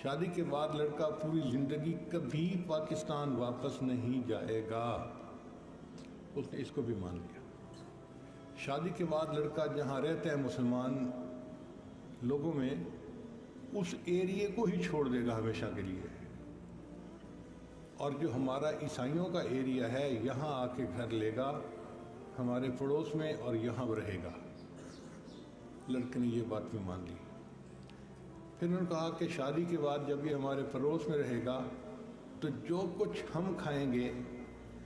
شادی کے بعد لڑکا پوری زندگی کبھی پاکستان واپس نہیں جائے گا، اس نے اس کو بھی مان لیا۔ شادی کے بعد لڑکا جہاں رہتا ہے مسلمان لوگوں میں، اس ایریے کو ہی چھوڑ دے گا ہمیشہ کے لیے، اور جو ہمارا عیسائیوں کا ایریا ہے یہاں آ کے گھر لے گا ہمارے پڑوس میں اور یہاں رہے گا۔ لڑکے نے یہ بات بھی مان لی۔ پھر انہوں نے کہا کہ شادی کے بعد جب یہ ہمارے پڑوس میں رہے گا تو جو کچھ ہم کھائیں گے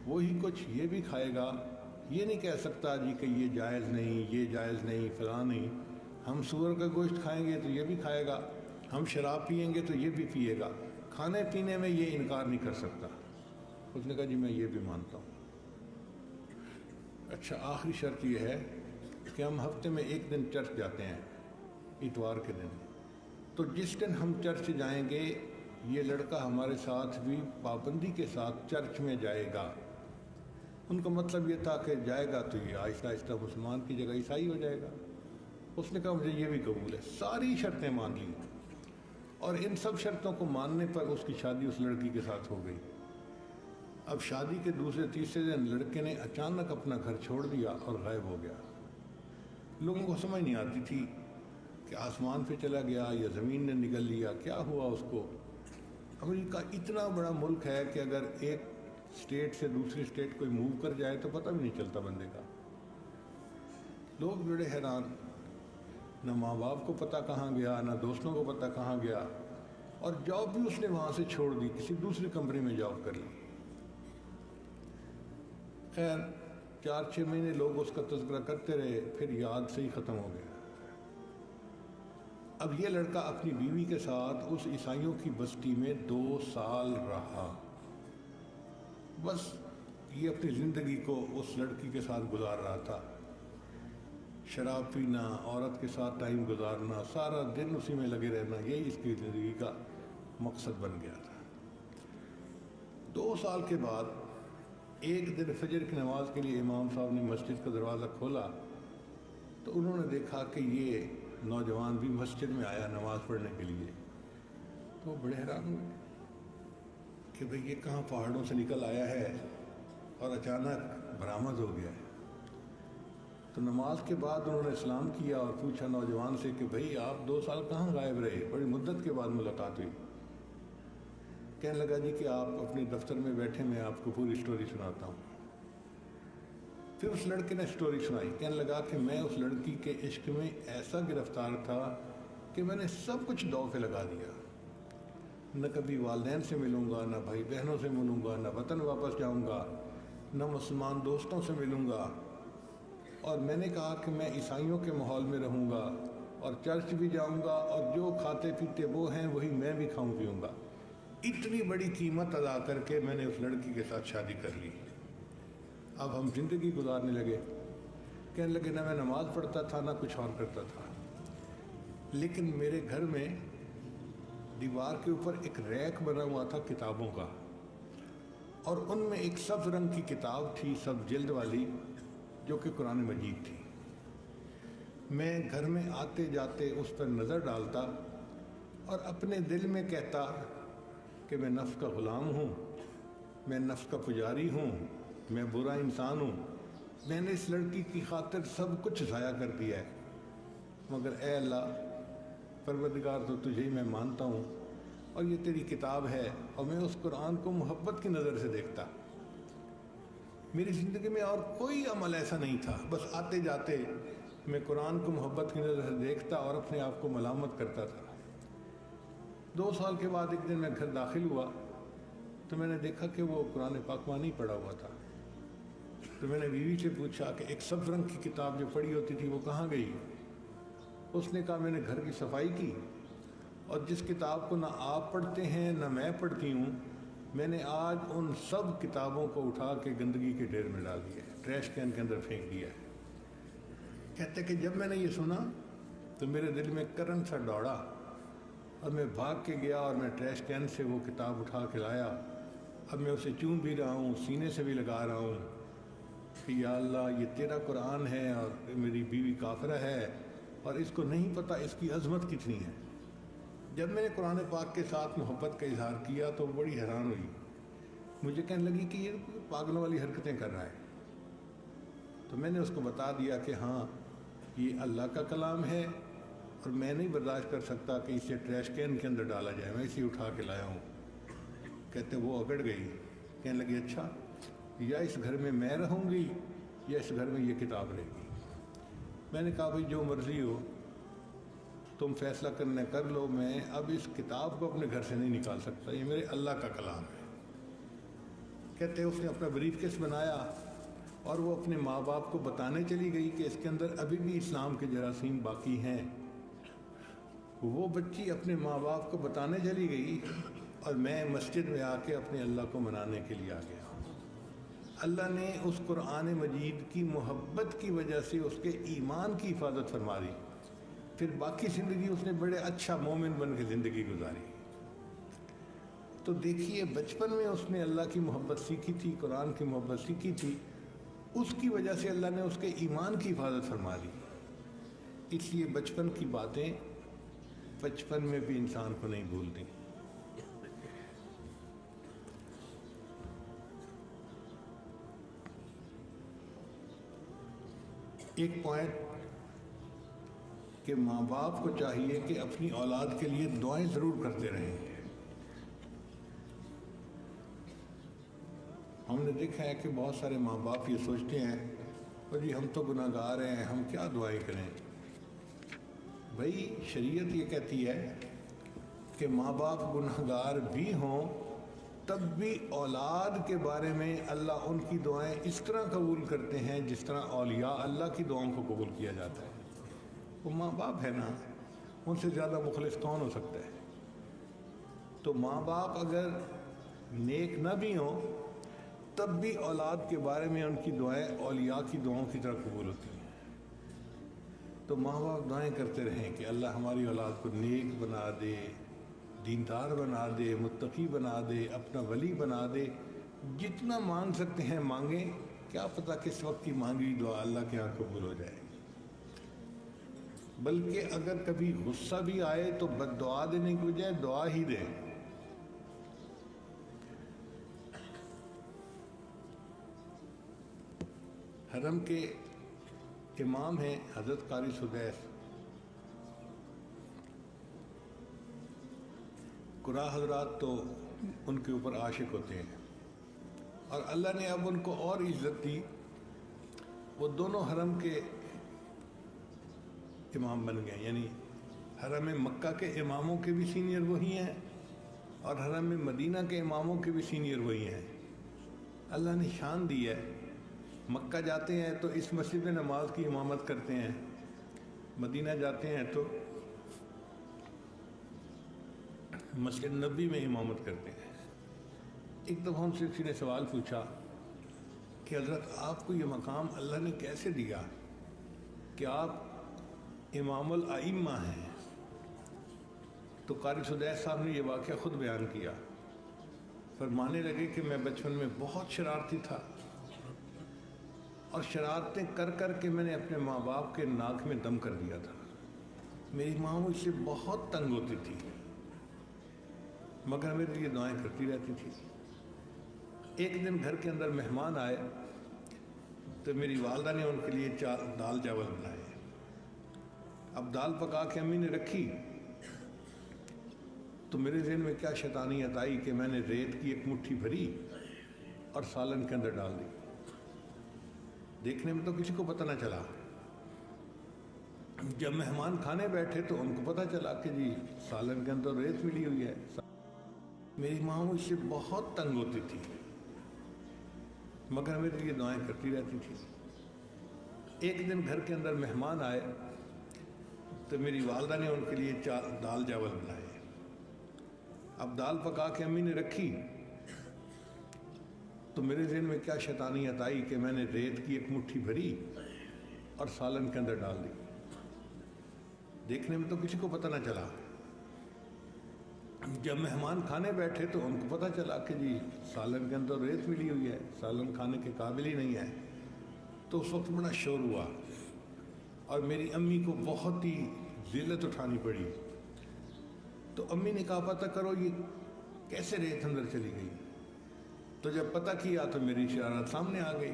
وہی کچھ یہ بھی کھائے گا۔ یہ نہیں کہہ سکتا جی کہ یہ جائز نہیں، یہ جائز نہیں، فلاں نہیں۔ ہم سور کا گوشت کھائیں گے تو یہ بھی کھائے گا، ہم شراب پئیں گے تو یہ بھی پیے گا، کھانے پینے میں یہ انکار نہیں کر سکتا۔ اس نے کہا جی میں یہ بھی مانتا ہوں۔ اچھا، آخری شرط یہ ہے کہ ہم ہفتے میں ایک دن چرچ جاتے ہیں، اتوار کے دن، تو جس دن ہم چرچ جائیں گے یہ لڑکا ہمارے ساتھ بھی پابندی کے ساتھ چرچ میں جائے گا۔ ان کا مطلب یہ تھا کہ جائے گا تو یہ آہستہ آہستہ مسلمان کی جگہ عیسائی ہو جائے گا۔ اس نے کہا مجھے یہ بھی قبول ہے۔ ساری شرطیں مان لی، اور ان سب شرطوں کو ماننے پر اس کی شادی اس لڑکی کے ساتھ ہو گئی۔ اب شادی کے دوسرے تیسرے دن لڑکے نے اچانک اپنا گھر چھوڑ دیا اور غائب ہو گیا۔ لوگوں کو سمجھ نہیں آتی تھی کہ آسمان پہ چلا گیا یا زمین نے نگل لیا، کیا ہوا اس کو۔ امریکہ اتنا بڑا ملک ہے کہ اگر ایک اسٹیٹ سے دوسری اسٹیٹ کوئی موو کر جائے تو پتہ بھی نہیں چلتا بندے کا۔ لوگ بڑے حیران، نہ ماں باپ کو پتہ کہاں گیا، نہ دوستوں کو پتہ کہاں گیا، اور جاب بھی اس نے وہاں سے چھوڑ دی، کسی دوسری کمپنی میں جاب کر لی۔ خیر 4-6 مہینے لوگ اس کا تذکرہ کرتے رہے، پھر یاد سے ہی ختم ہو گیا۔ اب یہ لڑکا اپنی بیوی کے ساتھ اس عیسائیوں کی بستی میں 2 سال رہا۔ بس یہ اپنی زندگی کو اس لڑکی کے ساتھ گزار رہا تھا، شراب پینا، عورت کے ساتھ ٹائم گزارنا، سارا دن اسی میں لگے رہنا، یہی اس کی زندگی کا مقصد بن گیا تھا۔ 2 سال کے بعد ایک دن فجر کی نماز کے لیے امام صاحب نے مسجد کا دروازہ کھولا تو انہوں نے دیکھا کہ یہ نوجوان بھی مسجد میں آیا نماز پڑھنے کے لیے۔ تو وہ بڑے حیران ہوئے کہ بھئی یہ کہاں پہاڑوں سے نکل آیا ہے اور اچانک برآمد ہو گیا ہے۔ تو نماز کے بعد انہوں نے اسلام کیا اور پوچھا نوجوان سے کہ بھئی آپ 2 سال کہاں غائب رہے، بڑی مدت کے بعد ملاقات ہوئی۔ کہنے لگا جی کہ آپ اپنے دفتر میں بیٹھے، میں آپ کو پوری سٹوری سناتا ہوں۔ پھر اس لڑکے نے سٹوری سنائی، کہنے لگا کہ میں اس لڑکی کے عشق میں ایسا گرفتار تھا کہ میں نے سب کچھ دو پہ لگا دیا، نہ کبھی والدین سے ملوں گا، نہ بھائی بہنوں سے ملوں گا، نہ وطن واپس جاؤں گا، نہ مسلمان دوستوں سے ملوں گا، اور میں نے کہا کہ میں عیسائیوں کے ماحول میں رہوں گا اور چرچ بھی جاؤں گا، اور جو کھاتے پیتے وہ ہیں وہی میں بھی کھاؤں پیوں گا۔ اتنی بڑی قیمت ادا کر کے میں نے اس لڑکی کے ساتھ شادی کر لی۔ اب ہم زندگی گزارنے لگے۔ کہنے لگے نہ میں نماز پڑھتا تھا نہ کچھ اور کرتا تھا، لیکن میرے گھر میں دیوار کے اوپر ایک ریک بنا ہوا تھا کتابوں کا، اور ان میں ایک سبز رنگ کی کتاب تھی، سبز جلد والی، جو کہ قرآن مجید تھی۔ میں گھر میں آتے جاتے اس پر نظر ڈالتا اور اپنے دل میں کہتا کہ میں نفس کا غلام ہوں، میں نفس کا پجاری ہوں، میں برا انسان ہوں، میں نے اس لڑکی کی خاطر سب کچھ ضائع کر دیا ہے، مگر اے اللہ پروردگار تو تجھے ہی میں مانتا ہوں، اور یہ تیری کتاب ہے، اور میں اس قرآن کو محبت کی نظر سے دیکھتا۔ میری زندگی میں اور کوئی عمل ایسا نہیں تھا، بس آتے جاتے میں قرآن کو محبت کی نظر سے دیکھتا اور اپنے آپ کو ملامت کرتا تھا۔ 2 سال کے بعد ایک دن میں گھر داخل ہوا تو میں نے دیکھا کہ وہ قرآن پاک وہاں نہیں پڑھا ہوا تھا۔ تو میں نے بیوی سے پوچھا کہ ایک سبز رنگ کی کتاب جو پڑھی ہوتی تھی وہ کہاں گئی؟ اس نے کہا میں نے گھر کی صفائی کی، اور جس کتاب کو نہ آپ پڑھتے ہیں نہ میں پڑھتی ہوں، میں نے آج ان سب کتابوں کو اٹھا کے گندگی کے ڈھیر میں ڈال دیا ہے، ٹریش کین کے اندر پھینک دیا ہے۔ کہتے کہ جب میں نے یہ سنا تو میرے دل میں کرنٹ سا دوڑا، اور میں بھاگ کے گیا اور میں ٹریش کین سے وہ کتاب اٹھا کے لایا۔ اب میں اسے چوم بھی رہا ہوں، سینے سے بھی لگا رہا ہوں کہ یا اللہ یہ تیرا قرآن ہے، اور میری بیوی کافرہ ہے اور اس کو نہیں پتہ اس کی عظمت کتنی ہے۔ جب میں نے قرآن پاک کے ساتھ محبت کا اظہار کیا تو بڑی حیران ہوئی، مجھے کہنے لگی کہ یہ پاگلوں والی حرکتیں کر رہا ہے۔ تو میں نے اس کو بتا دیا کہ ہاں یہ اللہ کا کلام ہے اور میں نہیں برداشت کر سکتا کہ اسے ٹریش کین کے اندر ڈالا جائے، میں اسے اٹھا کے لایا ہوں۔ کہتے وہ اگڑ گئی، کہنے لگی اچھا یا اس گھر میں رہوں گی یا اس گھر میں یہ کتاب رہے گی۔ میں نے کہا بھائی جو مرضی ہو تم فیصلہ کرنے کر لو، میں اب اس کتاب کو اپنے گھر سے نہیں نکال سکتا، یہ میرے اللہ کا کلام ہے۔ کہتے اس نے اپنا بریف کیس بنایا اور وہ اپنے ماں باپ کو بتانے چلی گئی کہ اس کے اندر ابھی بھی اسلام کے جراثیم باقی ہیں۔ وہ بچی اپنے ماں باپ کو بتانے چلی گئی اور میں مسجد میں آ کے اپنے اللہ کو منانے کے لیے آ گیا۔ اللہ نے اس قرآن مجید کی محبت کی وجہ سے اس کے ایمان کی حفاظت فرما دی، پھر باقی زندگی اس نے بڑے اچھا مومن بن کے زندگی گزاری۔ تو دیکھیے بچپن میں اس نے اللہ کی محبت سیکھی تھی، قرآن کی محبت سیکھی تھی، اس کی وجہ سے اللہ نے اس کے ایمان کی حفاظت فرما دی۔ اس لیے بچپن کی باتیں بچپن میں بھی انسان کو نہیں بھولتی۔ ایک پوائنٹ کہ ماں باپ کو چاہیے کہ اپنی اولاد کے لیے دعائیں ضرور کرتے رہیں۔ ہم نے دیکھا ہے کہ بہت سارے ماں باپ یہ سوچتے ہیں اور جی ہم تو گناہ گار ہیں، ہم کیا دعائیں کریں۔ بھائی شریعت یہ کہتی ہے کہ ماں باپ گناہ گار بھی ہوں تب بھی اولاد کے بارے میں اللہ ان کی دعائیں اس طرح قبول کرتے ہیں جس طرح اولیاء اللہ کی دعاؤں کو قبول کیا جاتا ہے۔ وہ ماں باپ ہے نا، ان سے زیادہ مخلص کون ہو سکتا ہے؟ تو ماں باپ اگر نیک نہ بھی ہوں تب بھی اولاد کے بارے میں ان کی دعائیں اولیاء کی دعاؤں کی طرح قبول ہوتی ہیں۔ تو ماں باپ دعائیں کرتے رہیں کہ اللہ ہماری اولاد کو نیک بنا دے، دیندار بنا دے، متقی بنا دے، اپنا ولی بنا دے۔ جتنا مانگ سکتے ہیں مانگیں، کیا پتہ کس وقت کی مانگی دعا اللہ کے ہاں قبول ہو جائے۔ بلکہ اگر کبھی غصہ بھی آئے تو بد دعا دینے کی بجائے دعا ہی دیں۔ حرم کے امام ہیں حضرت قاری سدیس، قرا حضرات تو ان کے اوپر عاشق ہوتے ہیں اور اللہ نے اب ان کو اور عزت دی۔ وہ دونوں حرم کے امام بن گئے، یعنی حرم مکہ کے اماموں کے بھی سینئر وہی ہیں اور حرم مدینہ کے اماموں کے بھی سینئر وہی ہیں۔ اللہ نے شان دی ہے، مکہ جاتے ہیں تو اس مسجد میں نماز کی امامت کرتے ہیں، مدینہ جاتے ہیں تو مسجد نبی میں امامت کرتے ہیں۔ ایک دفعہ ہم سے کسی نے سوال پوچھا کہ حضرت آپ کو یہ مقام اللہ نے کیسے دیا کہ آپ امام الائمہ ہیں؟ تو قاری سدیس صاحب نے یہ واقعہ خود بیان کیا، فرمانے لگے کہ میں بچپن میں بہت شرارتی تھا اور شرارتیں کر کر کے میں نے اپنے ماں باپ کے ناک میں دم کر دیا تھا۔ میری ماں مجھ سے بہت تنگ ہوتی تھی مگر میرے لیے دعائیں کرتی رہتی تھی۔ ایک دن گھر کے اندر مہمان آئے تو میری والدہ نے ان کے لیے دال چاول بنائے۔ اب دال پکا کے امی نے رکھی تو میرے ذہن میں کیا شیطانیت آئی کہ میں نے ریت کی ایک مٹھی بھری اور سالن کے اندر ڈال دی۔ دیکھنے میں تو کسی کو پتہ نہ چلا۔ جب مہمان کھانے بیٹھے تو ان کو پتہ چلا کہ جی سالن کے اندر ریت ملی ہوئی ہے۔ میری ماں مجھ سے بہت تنگ ہوتی تھی مگر میرے لیے دعائیں کرتی رہتی تھی۔ ایک دن گھر کے اندر مہمان آئے تو میری والدہ نے ان کے لیے دال چاول بنائے۔ اب دال پکا کے امی نے رکھی تو میرے ذہن میں کیا شیطانیت آئی کہ میں نے ریت کی ایک مٹھی بھری اور سالن کے اندر ڈال دی۔ دیکھنے میں تو کسی کو پتہ نہ چلا۔ جب مہمان کھانے بیٹھے تو ان کو پتہ چلا کہ جی سالن کے اندر ریت ملی ہوئی ہے، سالن کھانے کے قابل ہی نہیں ہے۔ تو اس وقت بڑا شور ہوا اور میری امی کو بہت ہی ذلت اٹھانی پڑی تو امی نے کہا پتہ کرو یہ کیسے ریت اندر چلی گئی. تو جب پتہ کیا تو میری شرارت سامنے آ گئی.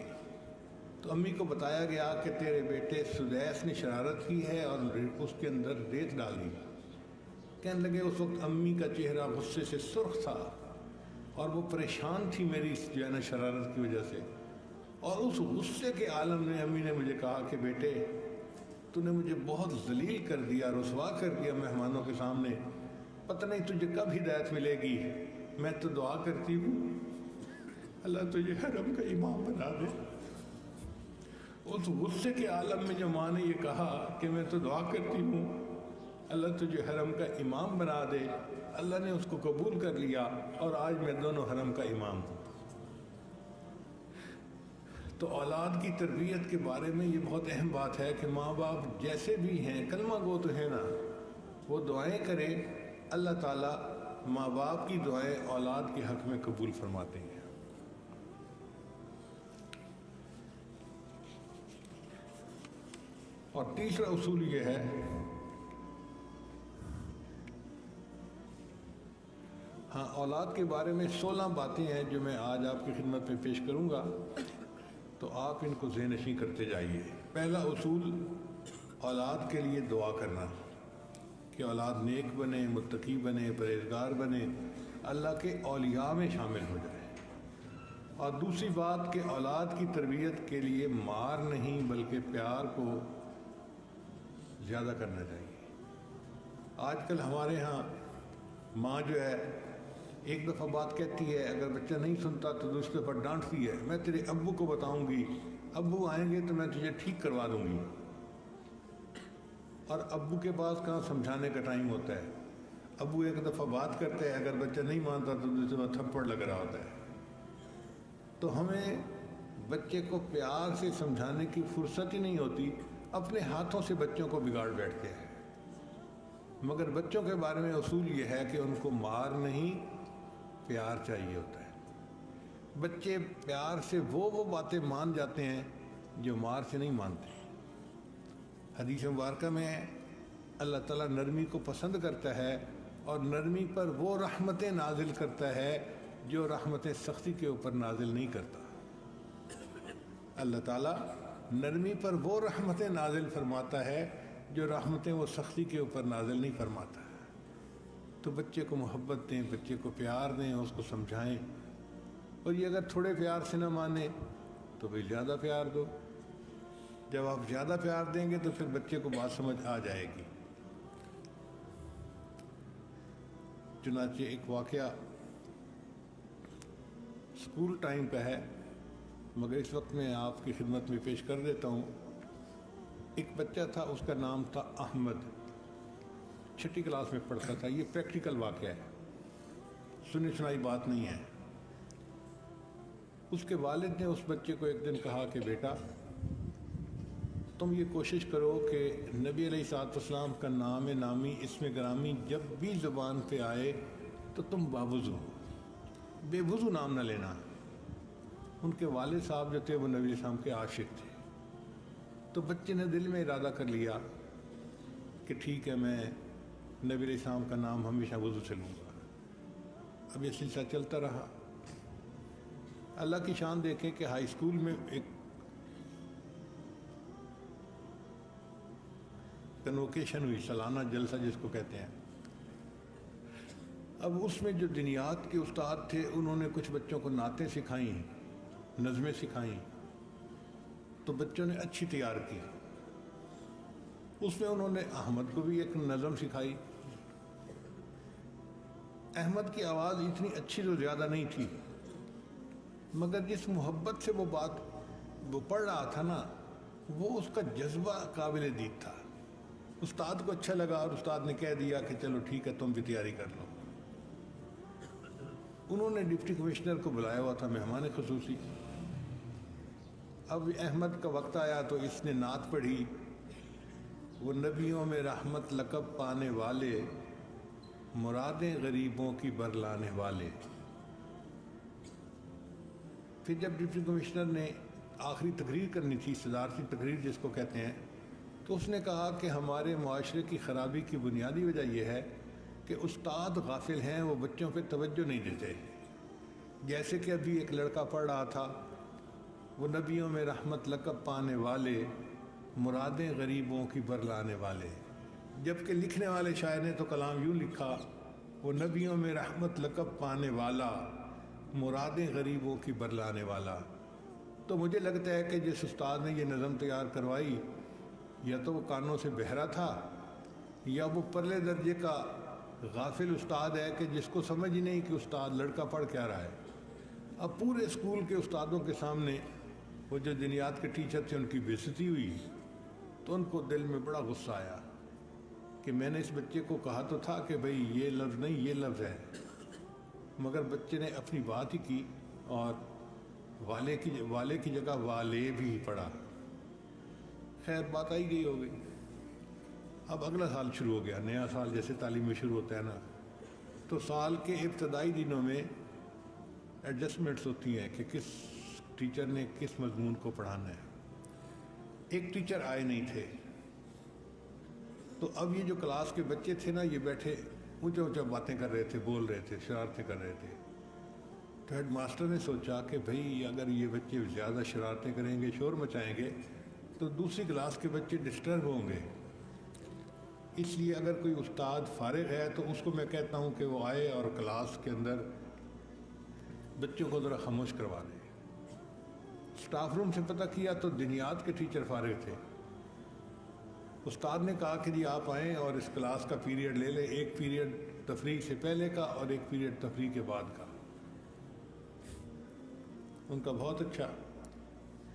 تو امی کو بتایا گیا کہ تیرے بیٹے سدیس نے شرارت کی ہے اور اس کے اندر ریت ڈالی. کہنے لگے اس وقت امی کا چہرہ غصے سے سرخ تھا اور وہ پریشان تھی میری اس جو ہے نا شرارت کی وجہ سے. اور اس غصے کے عالم میں امی نے مجھے کہا کہ بیٹے تو نے مجھے بہت ذلیل کر دیا، رسوا کر دیا مہمانوں کے سامنے، پتہ نہیں تجھے کب ہدایت ملے گی. میں تو دعا کرتی ہوں اللہ تجھے حرم کا امام بنا دے. اس غصے کے عالم میں جو ماں نے یہ کہا کہ میں تو دعا کرتی ہوں اللہ تجھے حرم کا امام بنا دے، اللہ نے اس کو قبول کر لیا اور آج میں دونوں حرم کا امام ہوں. تو اولاد کی تربیت کے بارے میں یہ بہت اہم بات ہے کہ ماں باپ جیسے بھی ہیں کلمہ گو تو ہے نا، وہ دعائیں کریں، اللہ تعالیٰ ماں باپ کی دعائیں اولاد کے حق میں قبول فرماتے ہیں. اور تیسرا اصول یہ ہے ہاں اولاد کے بارے میں 16 باتیں ہیں جو میں آج آپ کی خدمت میں پیش کروں گا، تو آپ ان کو ذہن نشین کرتے جائیے. پہلا اصول اولاد کے لیے دعا کرنا کہ اولاد نیک بنے، متقی بنے، پرہیزگار بنے، اللہ کے اولیاء میں شامل ہو جائے. اور دوسری بات کہ اولاد کی تربیت کے لیے مار نہیں بلکہ پیار کو زیادہ کرنا چاہیے. آج کل ہمارے ہاں ماں جو ہے ایک دفعہ بات کہتی ہے، اگر بچہ نہیں سنتا تو دوسرے دفعہ ڈانٹتی ہے، میں تیرے ابو کو بتاؤں گی، ابو آئیں گے تو میں تجھے ٹھیک کروا دوں گی. اور ابو کے پاس کہاں سمجھانے کا ٹائم ہوتا ہے. ابو ایک دفعہ بات کرتے ہیں، اگر بچہ نہیں مانتا تو دوسرے دفعہ تھپڑ لگ رہا ہوتا ہے. تو ہمیں بچے کو پیار سے سمجھانے کی فرصت ہی نہیں ہوتی، اپنے ہاتھوں سے بچوں کو بگاڑ بیٹھتے ہیں. مگر بچوں کے بارے میں اصول یہ ہے کہ ان کو مار نہیں پیار چاہیے ہوتا ہے. بچے پیار سے وہ باتیں مان جاتے ہیں جو مار سے نہیں مانتے. حدیث مبارکہ میں اللہ تعالیٰ نرمی کو پسند کرتا ہے اور نرمی پر وہ رحمتیں نازل کرتا ہے جو رحمتیں سختی کے اوپر نازل نہیں کرتا. اللہ تعالیٰ نرمی پر وہ رحمتیں نازل فرماتا ہے جو رحمتیں وہ سختی کے اوپر نازل نہیں فرماتا. تو بچے کو محبت دیں، بچے کو پیار دیں، اس کو سمجھائیں. اور یہ اگر تھوڑے پیار سے نہ مانے تو بھئی زیادہ پیار دو. جب آپ زیادہ پیار دیں گے تو پھر بچے کو بات سمجھ آ جائے گی. چنانچہ ایک واقعہ اسکول ٹائم پہ ہے مگر اس وقت میں آپ کی خدمت میں پیش کر دیتا ہوں. ایک بچہ تھا، اس کا نام تھا احمد، 6ٹھی کلاس میں پڑھتا تھا. یہ پریکٹیکل واقعہ ہے، سنی سنائی بات نہیں ہے. اس کے والد نے اس بچے کو ایک دن کہا کہ بیٹا تم یہ کوشش کرو کہ نبی علیہ الصلوۃ والسلام کا نام نامی اسم گرامی جب بھی زبان پہ آئے تو تم باوضو، بے وضو نام نہ لینا. ان کے والد صاحب جو تھے وہ نبی علیہ السلام کے عاشق تھے. تو بچے نے دل میں ارادہ کر لیا کہ ٹھیک ہے میں نبی علیہ السلام کا نام ہمیشہ وضو سے لوں گا. اب یہ سلسلہ چلتا رہا. اللہ کی شان دیکھیں کہ ہائی اسکول میں ایک کنوکیشن ہوئی، سالانہ جلسہ جس کو کہتے ہیں. اب اس میں جو دینیات کے استاد تھے انہوں نے کچھ بچوں کو نعتیں سکھائیں، نظمیں سکھائیں. تو بچوں نے اچھی تیار کی. اس میں انہوں نے احمد کو بھی ایک نظم سکھائی. احمد کی آواز اتنی اچھی تو زیادہ نہیں تھی مگر جس محبت سے وہ بات وہ پڑھ رہا تھا نا، وہ اس کا جذبہ قابل دید تھا. استاد کو اچھا لگا اور استاد نے کہہ دیا کہ چلو ٹھیک ہے تم بھی تیاری کر لو. انہوں نے ڈپٹی کمشنر کو بلایا ہوا تھا مہمان خصوصی. اب احمد کا وقت آیا تو اس نے نعت پڑھی، وہ نبیوں میں رحمت لقب پانے والے، مرادیں غریبوں کی برلانے والے. پھر جب ڈپٹی کمشنر نے آخری تقریر کرنی تھی، صدارتی تقریر جس کو کہتے ہیں، تو اس نے کہا کہ ہمارے معاشرے کی خرابی کی بنیادی وجہ یہ ہے کہ کہ استاد غافل ہیں، وہ بچوں پہ توجہ نہیں دیتے۔ جیسے کہ ابھی ایک لڑکا پڑھ رہا تھا، وہ نبیوں میں رحمت لقب پانے والے، مرادیں غریبوں کی برلانے والے، جبکہ لکھنے والے شاعر نے تو کلام یوں لکھا، وہ نبیوں میں رحمت لقب پانے والا، مرادیں غریبوں کی برلانے والا۔ تو مجھے لگتا ہے کہ جس استاد نے یہ نظم تیار کروائی، یا تو وہ کانوں سے بہرا تھا، یا وہ پرلے درجے کا غافل استاد ہے کہ جس کو سمجھ ہی نہیں کہ استاد لڑکا پڑھ کیا رہا ہے۔ اب پورے اسکول کے استادوں کے سامنے وہ جو دنیات کے ٹیچر تھے ان کی بے عزتی ہوئی، تو ان کو دل میں بڑا غصہ آیا کہ میں نے اس بچے کو کہا تو تھا کہ بھئی یہ لفظ نہیں یہ لفظ ہے، مگر بچے نے اپنی بات ہی کی اور والے کی جگہ والے بھی پڑھا۔ خیر بات آئی گئی ہو گئی۔ اب اگلا سال شروع ہو گیا، نیا سال جیسے تعلیم میں شروع ہوتا ہے نا، تو سال کے ابتدائی دنوں میں ایڈجسٹمنٹس ہوتی ہیں کہ کس ٹیچر نے کس مضمون کو پڑھانا ہے۔ ایک ٹیچر آئے نہیں تھے، تو اب یہ جو کلاس کے بچے تھے نا، یہ بیٹھے اونچا اونچا باتیں کر رہے تھے، بول رہے تھے، شرارتیں کر رہے تھے۔ تو ہیڈ ماسٹر نے سوچا کہ بھئی اگر یہ بچے زیادہ شرارتیں کریں گے، شور مچائیں گے، تو دوسری کلاس کے بچے ڈسٹرب ہوں گے، اس لیے اگر کوئی استاد فارغ ہے تو اس کو میں کہتا ہوں کہ وہ آئے اور کلاس کے اندر بچوں کو ذرا خاموش کروا دے۔ اسٹاف روم سے پتہ کیا تو دنیات کے ٹیچر فارغ تھے۔ استاد نے کہا کہ جی آپ آئیں اور اس کلاس کا پیریڈ لے لیں، ایک پیریڈ تفریح سے پہلے کا اور ایک پیریڈ تفریح کے بعد کا۔ ان کا بہت اچھا،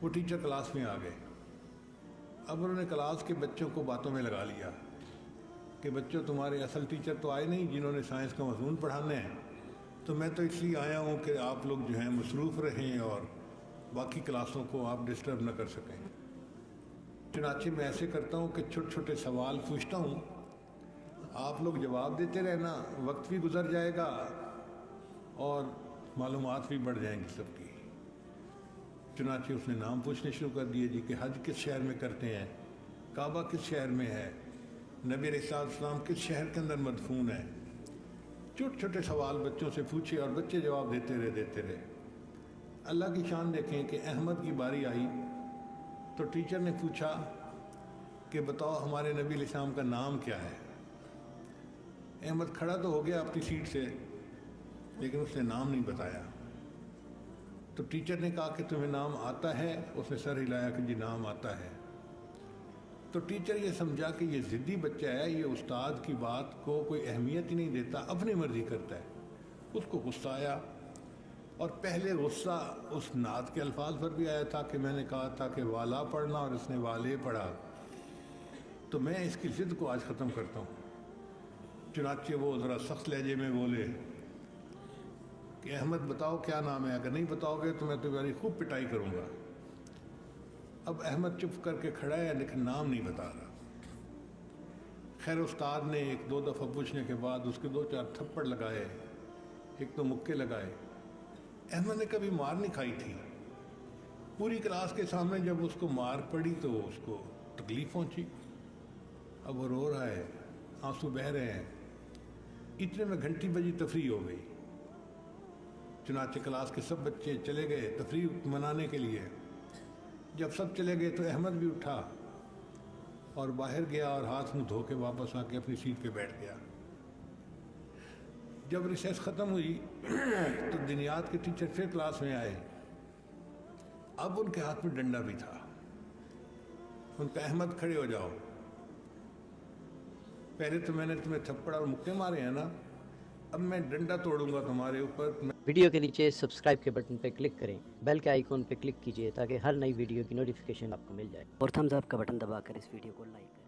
وہ ٹیچر کلاس میں آ گئے۔ اب انہوں نے کلاس کے بچوں کو باتوں میں لگا لیا کہ بچوں تمہارے اصل ٹیچر تو آئے نہیں جنہوں نے سائنس کا مضمون پڑھانا ہے، تو میں تو اس لیے آیا ہوں کہ آپ لوگ جو ہیں مصروف رہیں اور باقی کلاسوں کو آپ ڈسٹرب نہ کر سکیں۔ چنانچہ میں ایسے کرتا ہوں کہ چھوٹے چھوٹے سوال پوچھتا ہوں، آپ لوگ جواب دیتے رہنا، وقت بھی گزر جائے گا اور معلومات بھی بڑھ جائیں گی سب کی۔ چنانچہ اس نے نام پوچھنے شروع کر دیے، جی کہ حج کس شہر میں کرتے ہیں، کعبہ کس شہر میں ہے، نبی علیہ السلام کس شہر کے اندر مدفون ہے۔ چھوٹے چھوٹے سوال بچوں سے پوچھے اور بچے جواب دیتے رہے۔ اللہ کی شان دیکھیں کہ احمد کی باری آئی تو ٹیچر نے پوچھا کہ بتاؤ ہمارے نبی علیہ السلام کا نام کیا ہے۔ احمد کھڑا تو ہو گیا اپنی سیٹ سے، لیکن اس نے نام نہیں بتایا۔ تو ٹیچر نے کہا کہ تمہیں نام آتا ہے؟ اس نے سر ہلایا کہ جی نام آتا ہے۔ تو ٹیچر یہ سمجھا کہ یہ ضدی بچہ ہے، یہ استاد کی بات کو کوئی اہمیت ہی نہیں دیتا، اپنی مرضی کرتا ہے۔ اس کو غصہ آیا، اور پہلے غصہ اس نعت کے الفاظ پر بھی آیا تھا کہ میں نے کہا تھا کہ والا پڑھنا اور اس نے والے پڑھا، تو میں اس کی ضد کو آج ختم کرتا ہوں۔ چنانچہ وہ ذرا سخت لہجے میں بولے کہ احمد بتاؤ کیا نام ہے، اگر نہیں بتاؤ گے تو میں تمہاری خوب پٹائی کروں گا۔ اب احمد چپ کر کے کھڑا ہے لیکن نام نہیں بتا رہا۔ خیر استاد نے ایک دو دفعہ پوچھنے کے بعد اس کے دو چار تھپڑ لگائے، ایک تو مکے لگائے۔ احمد نے کبھی مار نہیں کھائی تھی، پوری کلاس کے سامنے جب اس کو مار پڑی تو اس کو تکلیف پہنچی۔ اب وہ رو رہا ہے، آنسو بہہ رہے ہیں۔ اتنے میں گھنٹی بجی، تفریح ہو گئی۔ چنانچہ کلاس کے سب بچے چلے گئے تفریح منانے کے لیے۔ جب سب چلے گئے تو احمد بھی اٹھا اور باہر گیا اور ہاتھ منہ دھو کے واپس آ کے اپنی سیٹ پہ بیٹھ گیا۔ جب ریسیس ختم ہوئی تو دنیات کے ٹیچر پھر کلاس میں آئے۔ اب ان کے ہاتھ میں ڈنڈا بھی تھا۔ ان کا احمد کھڑے ہو جاؤ، پہلے تو میں نے تمہیں تھپڑ اور مکے مارے ہیں نا، اب میں ڈنڈا توڑوں گا تمہارے اوپر۔ ویڈیو کے نیچے سبسکرائب کے بٹن پہ کلک کریں، بیل کے آئیکن پہ کلک کیجئے تاکہ ہر نئی ویڈیو کی نوٹیفیکیشن آپ کو مل جائے، اور تھمز اپ کا بٹن دبا کر اس ویڈیو کو لائک کریں۔